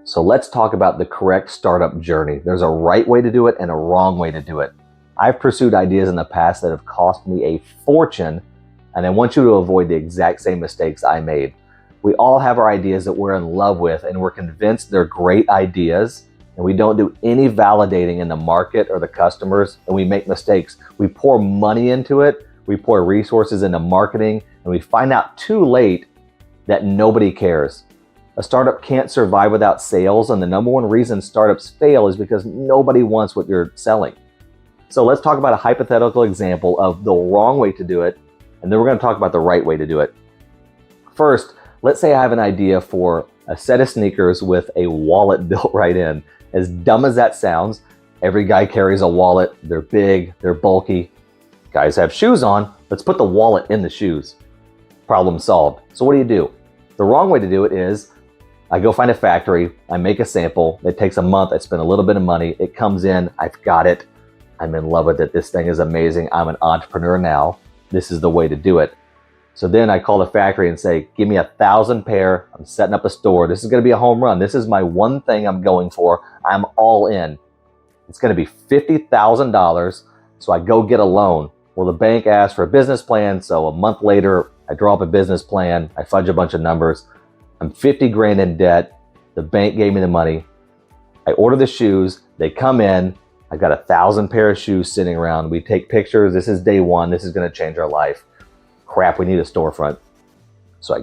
So let's talk about the correct startup journey. There's a right way to do it and a wrong way to do it. I've pursued ideas in the past that have cost me a fortune, and I want you to avoid the exact same mistakes I made. We all have our ideas that we're in love with and we're convinced they're great ideas, and we don't do any validating in the market or the customers, and we make mistakes. We pour money into it, we pour resources into marketing, and we find out too late that nobody cares. A startup can't survive without sales, and the number one reason startups fail is because nobody wants what you're selling. So let's talk about a hypothetical example of the wrong way to do it, and then we're going to talk about the right way to do it. First, let's say I have an idea for a set of sneakers with a wallet built right in. As dumb as that sounds, every guy carries a wallet. They're big, they're bulky. Guys have shoes on. Let's put the wallet in the shoes. Problem solved. So what do? The wrong way to do it is I go find a factory, I make a sample, it takes a month, I spend a little bit of money, it comes in, I've got it, I'm in love with it, this thing is amazing, I'm an entrepreneur now, this is the way to do it. So then I call the factory and say, give me 1,000 pair, I'm setting up a store, this is gonna be a home run, this is my one thing I'm going for, I'm all in. It's gonna be $50,000, so I go get a loan. Well, the bank asks for a business plan, so a month later, I draw up a business plan, I fudge a bunch of numbers, I'm 50 grand in debt. The bank gave me the money. I order the shoes. They come in. I've got 1,000 pair of shoes sitting around. We take pictures. This is day one. This is going to change our life. Crap, we need a storefront. So I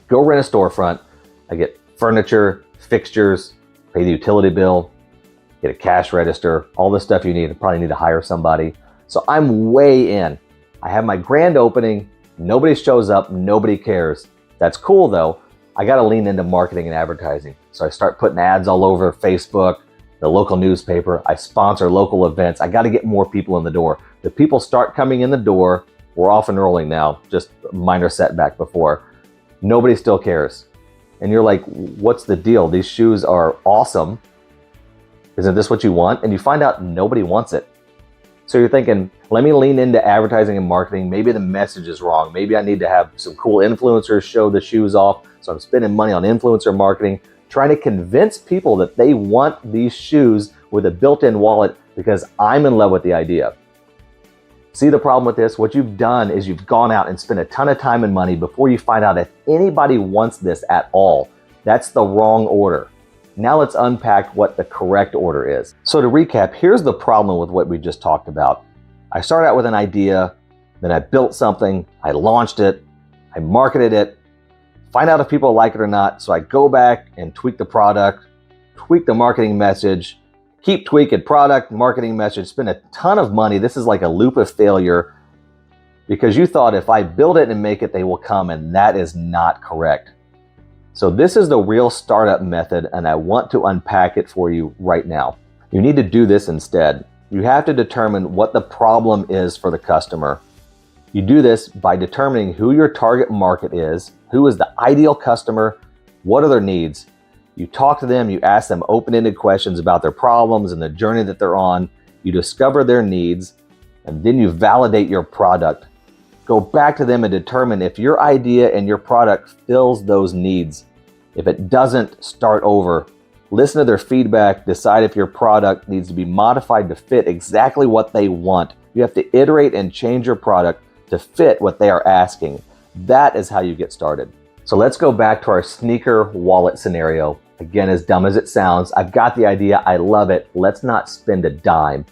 go rent a storefront. I get furniture, fixtures, pay the utility bill, get a cash register, all the stuff you need. I probably need to hire somebody. So I'm way in. I have my grand opening. Nobody shows up. Nobody cares. That's cool though. I got to lean into marketing and advertising. So I start putting ads all over Facebook, the local newspaper. I sponsor local events. I got to get more people in the door. The people start coming in the door. We're off and rolling now, just a minor setback before. Nobody still cares. And you're like, what's the deal? These shoes are awesome. Isn't this what you want? And you find out nobody wants it. So you're thinking, let me lean into advertising and marketing. Maybe the message is wrong. Maybe I need to have some cool influencers show the shoes off. So I'm spending money on influencer marketing, trying to convince people that they want these shoes with a built-in wallet because I'm in love with the idea. See the problem with this? What you've done is you've gone out and spent a ton of time and money before you find out if anybody wants this at all. That's the wrong order. Now let's unpack what the correct order is. So to recap, here's the problem with what we just talked about. I started out with an idea, then I built something, I launched it, I marketed it, find out if people like it or not, so I go back and tweak the product, tweak the marketing message, keep tweaking product, marketing message, spend a ton of money. This is like a loop of failure because you thought if I build it and make it, they will come, and that is not correct. So this is the real startup method, and I want to unpack it for you right now. You need to do this instead. You have to determine what the problem is for the customer. You do this by determining who your target market is, who is the ideal customer, what are their needs. You talk to them, you ask them open-ended questions about their problems and the journey that they're on. You discover their needs, and then you validate your product. Go back to them and determine if your idea and your product fills those needs. If it doesn't, start over. Listen to their feedback, decide if your product needs to be modified to fit exactly what they want. You have to iterate and change your product to fit what they are asking. That is how you get started. So let's go back to our sneaker wallet scenario. Again, as dumb as it sounds, I've got the idea, I love it. Let's not spend a dime.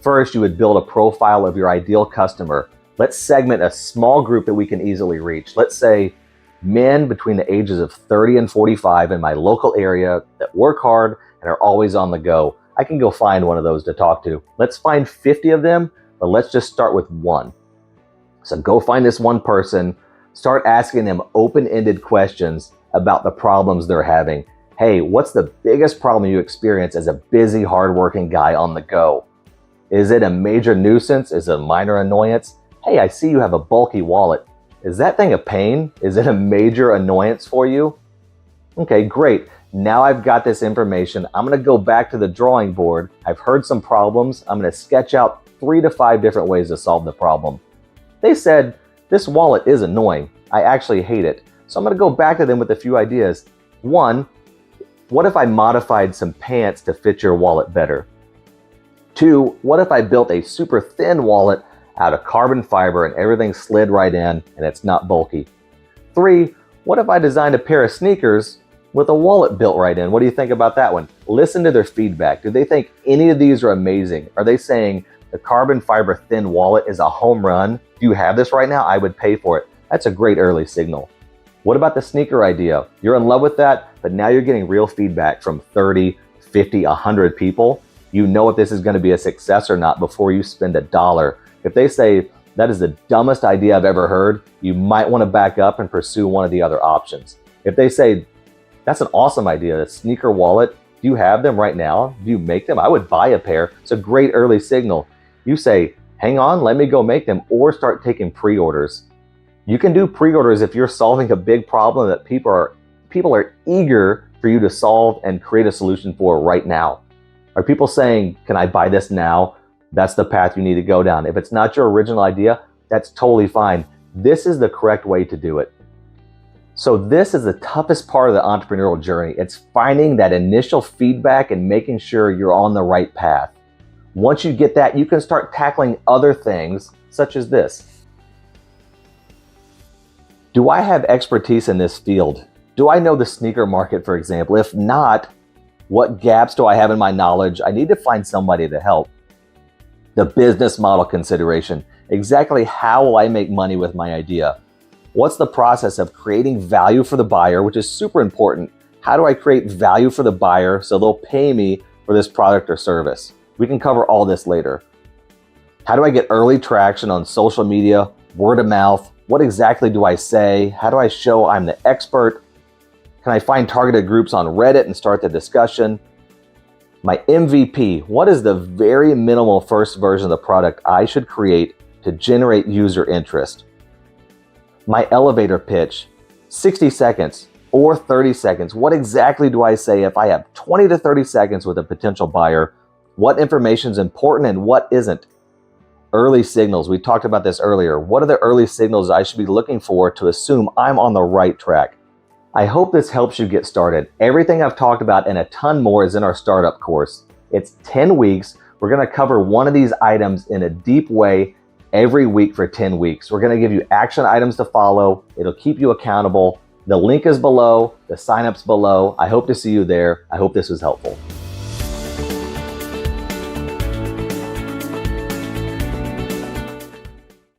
First, you would build a profile of your ideal customer. Let's segment a small group that we can easily reach. Let's say men between the ages of 30 and 45 in my local area that work hard and are always on the go. I can go find one of those to talk to. Let's find 50 of them, but let's just start with one. So go find this one person, start asking them open-ended questions about the problems they're having. Hey, what's the biggest problem you experience as a busy, hardworking guy on the go? Is it a major nuisance? Is it a minor annoyance? Hey, I see you have a bulky wallet. Is that thing a pain? Is it a major annoyance for you? Okay, great. Now I've got this information. I'm going to go back to the drawing board. I've heard some problems. I'm going to sketch out 3 to 5 different ways to solve the problem. They said, this wallet is annoying. I actually hate it. So I'm going to go back to them with a few ideas. One, What if I modified some pants to fit your wallet better? 2, what if I built a super thin wallet out of carbon fiber and everything slid right in and it's not bulky? 3, what if I designed a pair of sneakers with a wallet built right in? What do you think about that one? Listen to their feedback. Do they think any of these are amazing? Are they saying the carbon fiber thin wallet is a home run? Do you have this right now? I would pay for it. That's a great early signal. What about the sneaker idea? You're in love with that, but now you're getting real feedback from 30, 50, 100 people. You know if this is going to be a success or not before you spend $1. If they say, that is the dumbest idea I've ever heard, you might want to back up and pursue one of the other options. If they say, that's an awesome idea, a sneaker wallet, do you have them right now? Do you make them? I would buy a pair. It's a great early signal. You say, hang on, let me go make them, or start taking pre-orders. You can do pre-orders if you're solving a big problem that people are eager for you to solve and create a solution for right now. Are people saying, can I buy this now? That's the path you need to go down. If it's not your original idea, that's totally fine. This is the correct way to do it. So this is the toughest part of the entrepreneurial journey. It's finding that initial feedback and making sure you're on the right path. Once you get that, you can start tackling other things such as this. Do I have expertise in this field? Do I know the sneaker market, for example? If not, what gaps do I have in my knowledge? I need to find somebody to help. The business model consideration. Exactly how will I make money with my idea? What's the process of creating value for the buyer, which is super important? How do I create value for the buyer so they'll pay me for this product or service? We can cover all this later. How do I get early traction on social media, word of mouth? What exactly do I say? How do I show I'm the expert? Can I find targeted groups on Reddit and start the discussion? My MVP, what is the very minimal first version of the product I should create to generate user interest? My elevator pitch, 60 seconds or 30 seconds. What exactly do I say if I have 20 to 30 seconds with a potential buyer? What information is important and what isn't? Early signals, we talked about this earlier. What are the early signals I should be looking for to assume I'm on the right track? I hope this helps you get started. Everything I've talked about and a ton more is in our startup course. It's 10 weeks. We're going to cover one of these items in a deep way every week for 10 weeks. We're going to give you action items to follow. It'll keep you accountable. The link is below. The sign-up's below. I hope to see you there. I hope this was helpful.